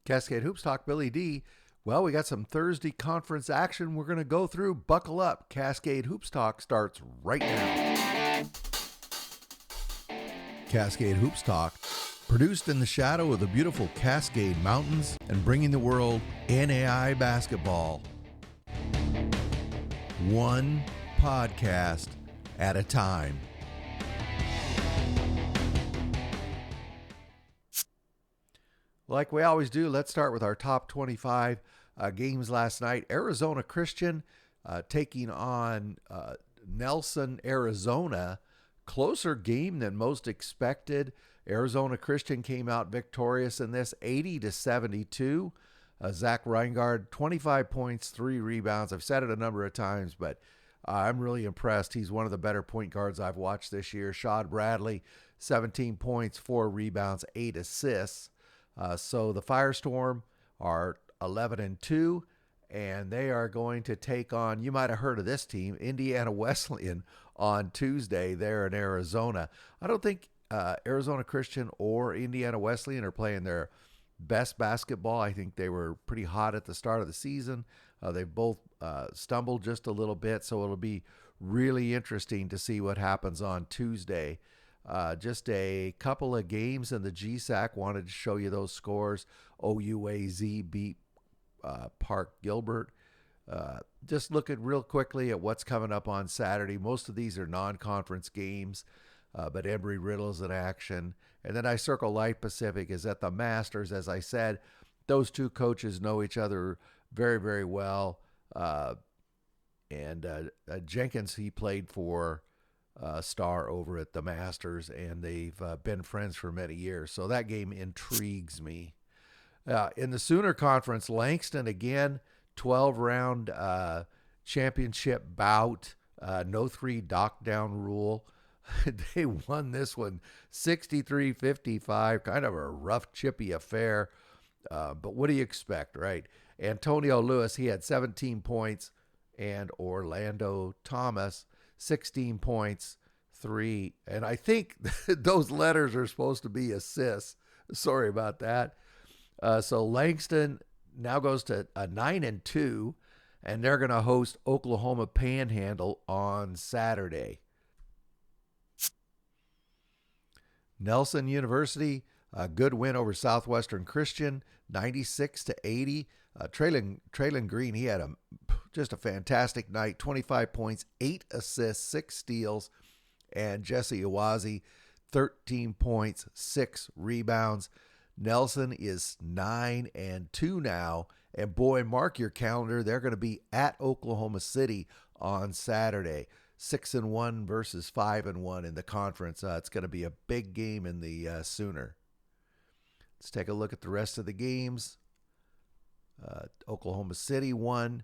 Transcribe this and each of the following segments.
Cascade Hoops Talk, Billy D. Well, we got some Thursday conference action we're going to go through. Buckle up. Cascade Hoops Talk starts right now. Cascade Hoops Talk, produced in the shadow of the beautiful Cascade Mountains and bringing the world NAIA basketball. One podcast at a time. Like we always do, let's start with our top 25 games last night. Arizona Christian taking on Nelson, Arizona. Closer game than most expected. Arizona Christian came out victorious in this, 80-72. Zach Reingard, 25 points, 3 rebounds. I've said it a number of times, but I'm really impressed. He's one of the better point guards I've watched this year. Shad Bradley, 17 points, 4 rebounds, 8 assists. So the Firestorm are 11-2, and they are going to take on, you might have heard of this team, Indiana Wesleyan on Tuesday there in Arizona. I don't think Arizona Christian or Indiana Wesleyan are playing their best basketball. I think they were pretty hot at the start of the season. They've both stumbled just a little bit, so it'll be really interesting to see what happens on Tuesday. Just a couple of games in the GSAC. Wanted to show you those scores. OUAZ beat Park Gilbert. Just looking real quickly at what's coming up on Saturday. Most of these are non-conference games, but Embry-Riddle's in action. And then I circle Light Pacific is at the Masters. As I said, those two coaches know each other very, very well. Jenkins, he played for Star over at the Masters, and they've been friends for many years. So that game intrigues me. In the Sooner Conference, Langston again, 12-round championship bout. No 3 knockdown rule. They won this one 63-55, kind of a rough, chippy affair. But what do you expect, right? Antonio Lewis, he had 17 points, and Orlando Thomas, 16 points, 3. And I think those letters are supposed to be assists. Sorry about that. So Langston now goes to a 9-2, and they're going to host Oklahoma Panhandle on Saturday. Nelson University, a good win over Southwestern Christian, 96-80. Traylon Green, he had just a fantastic night, 25 points, 8 assists, 6 steals. And Jesse Iwazi, 13 points, 6 rebounds. Nelson is 9-2 now. And boy, mark your calendar, they're going to be at Oklahoma City on Saturday. 6-1 versus 5-1 in the conference. It's going to be a big game in the Sooner. Let's take a look at the rest of the games. Oklahoma City won.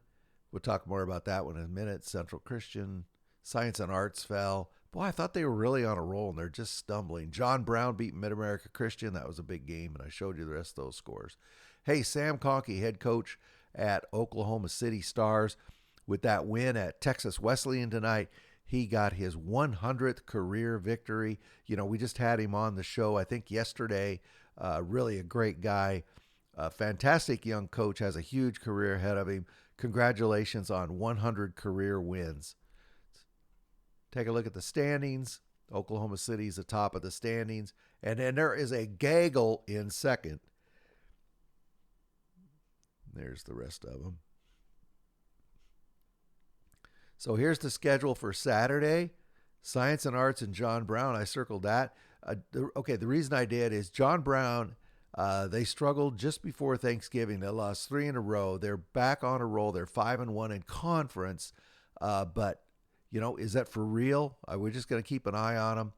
We'll talk more about that one in a minute. Central Christian, Science and Arts fell. Boy, I thought they were really on a roll, and they're just stumbling. John Brown beat Mid-America Christian. That was a big game, and I showed you the rest of those scores. Hey, Sam Conkey, head coach at Oklahoma City Stars, with that win at Texas Wesleyan tonight, he got his 100th career victory. You know, we just had him on the show, I think, yesterday. Really a great guy. Fantastic young coach, has a huge career ahead of him. Congratulations on 100 career wins. Take a look at the standings. Oklahoma City's at the top of the standings. And then there is a gaggle in second. There's the rest of them. So here's the schedule for Saturday. Science and Arts and John Brown, I circled that. The reason I did is John Brown, they struggled just before Thanksgiving. They lost 3 in a row. They're back on a roll. They're 5-1 in conference. But, you know, is that for real? We're just going to keep an eye on them.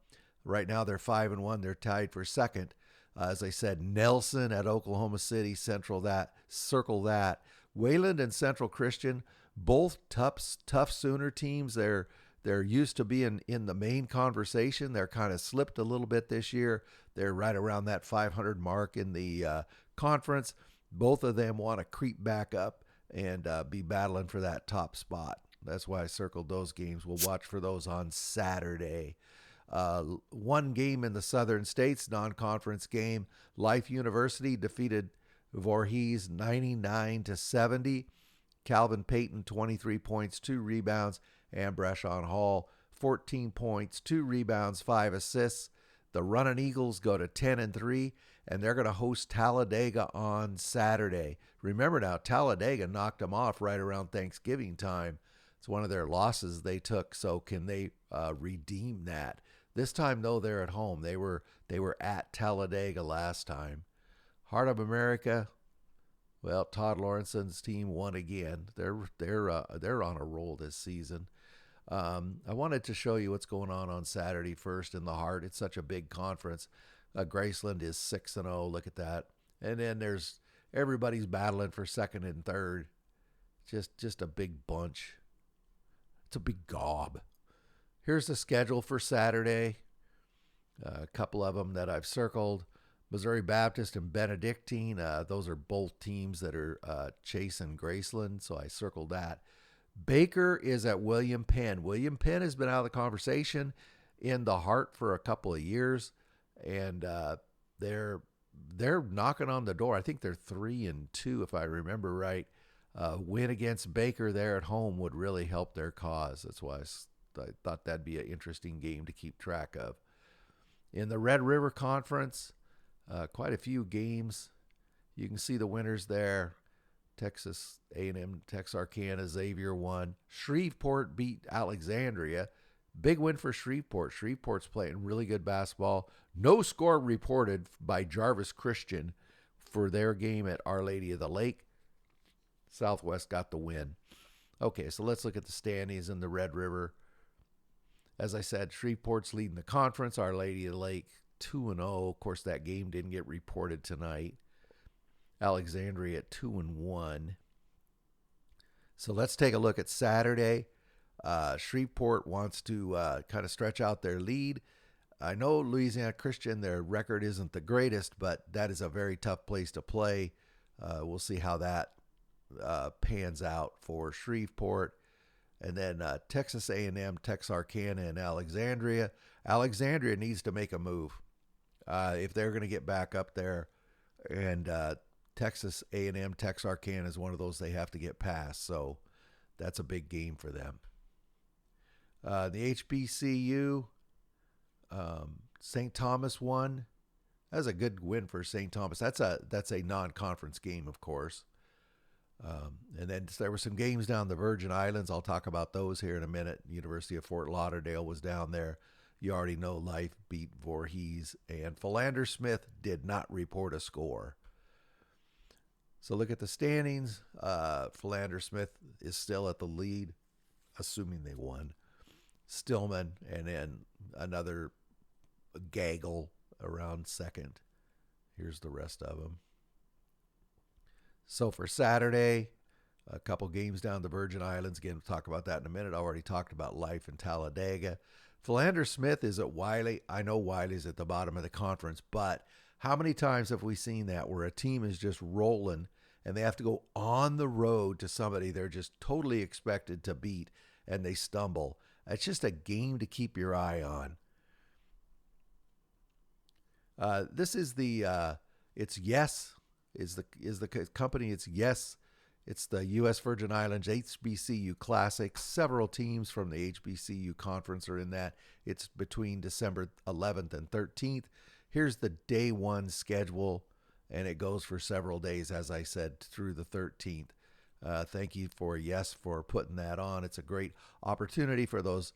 Right now they're 5-1. They're tied for second. As I said, Nelson at Oklahoma City, circle that. Wayland and Central Christian, both tough Sooner teams. They're used to being in the main conversation. They're kind of slipped a little bit this year. They're right around that 500 mark in the conference. Both of them want to creep back up and be battling for that top spot. That's why I circled those games. We'll watch for those on Saturday. One game in the Southern States, non-conference game. Life University defeated Voorhees 99-70. Calvin Payton 23 points, 2 rebounds, and Breshawn Hall 14 points, 2 rebounds, 5 assists. The Running Eagles go to 10-3, and they're going to host Talladega on Saturday. Remember now, Talladega knocked them off right around Thanksgiving time. It's one of their losses they took, so can they redeem that? This time, though, they're at home. They were at Talladega last time. Heart of America, well, Todd Lawrenson's team won again. They're on a roll this season. I wanted to show you what's going on Saturday first in the Heart. It's such a big conference. Graceland is 6-0. Look at that. And then there's everybody's battling for second and third. Just a big bunch. It's a big gob. Here's the schedule for Saturday. A couple of them that I've circled. Missouri Baptist and Benedictine. Those are both teams that are chasing Graceland, so I circled that. Baker is at William Penn. William Penn has been out of the conversation in the Heart for a couple of years, and they're knocking on the door. I think they're 3-2, if I remember right. Win against Baker there at home would really help their cause. That's why I thought that'd be an interesting game to keep track of. In the Red River Conference, quite a few games. You can see the winners there. Texas A&M, Texarkana, Xavier won. Shreveport beat Alexandria. Big win for Shreveport. Shreveport's playing really good basketball. No score reported by Jarvis Christian for their game at Our Lady of the Lake. Southwest got the win. Okay, so let's look at the standings in the Red River. As I said, Shreveport's leading the conference. Our Lady of the Lake 2-0. Of course, that game didn't get reported tonight. Alexandria at 2-1. So let's take a look at Saturday. Shreveport wants to kind of stretch out their lead. I know Louisiana Christian, their record isn't the greatest, but that is a very tough place to play. We'll see how that pans out for Shreveport. And then Texas A&M, Texarkana, and Alexandria. Alexandria needs to make a move if they're going to get back up there. And Texas A&M, Texarkana is one of those they have to get past. So that's a big game for them. The HBCU, St. Thomas won. That's a good win for St. Thomas. That's a non-conference game, of course. And then there were some games down the Virgin Islands. I'll talk about those here in a minute. University of Fort Lauderdale was down there. You already know Life beat Voorhees. And Philander Smith did not report a score. So look at the standings. Philander Smith is still at the lead, assuming they won. Stillman, and then another gaggle around second. Here's the rest of them. So for Saturday, a couple games down the Virgin Islands. Again, we'll talk about that in a minute. I already talked about Life in Talladega. Philander Smith is at Wiley. I know Wiley's at the bottom of the conference, but how many times have we seen that where a team is just rolling and they have to go on the road to somebody they're just totally expected to beat and they stumble? It's just a game to keep your eye on. This is the it's Yes is the company. It's Yes. It's the U.S. Virgin Islands HBCU Classic. Several teams from the HBCU conference are in that. It's between December 11th and 13th. Here's the day one schedule, and it goes for several days, as I said, through the 13th. Thank you for Yes for putting that on. It's a great opportunity for those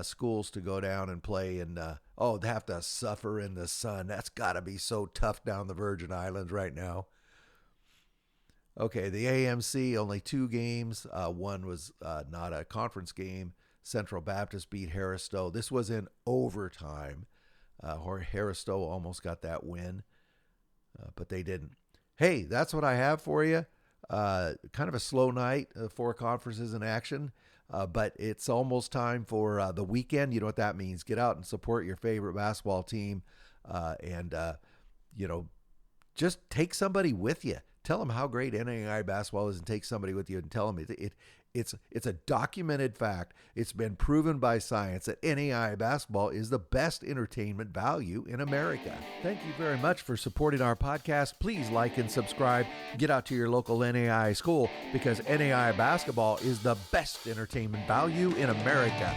schools to go down and play, and they have to suffer in the sun. That's got to be so tough down the Virgin Islands right now. Okay, the AMC, only 2 games. One was not a conference game. Central Baptist beat Harris-Stowe. This was in overtime. Harris-Stowe almost got that win, but they didn't. Hey, that's what I have for you. Kind of a slow night, 4 conferences in action, but it's almost time for the weekend. You know what that means. Get out and support your favorite basketball team, and just take somebody with you. Tell them how great NAIA basketball is and take somebody with you and tell them It's a documented fact. It's been proven by science that NAIA basketball is the best entertainment value in America. Thank you very much for supporting our podcast. Please like and subscribe. Get out to your local NAIA school because NAIA basketball is the best entertainment value in America.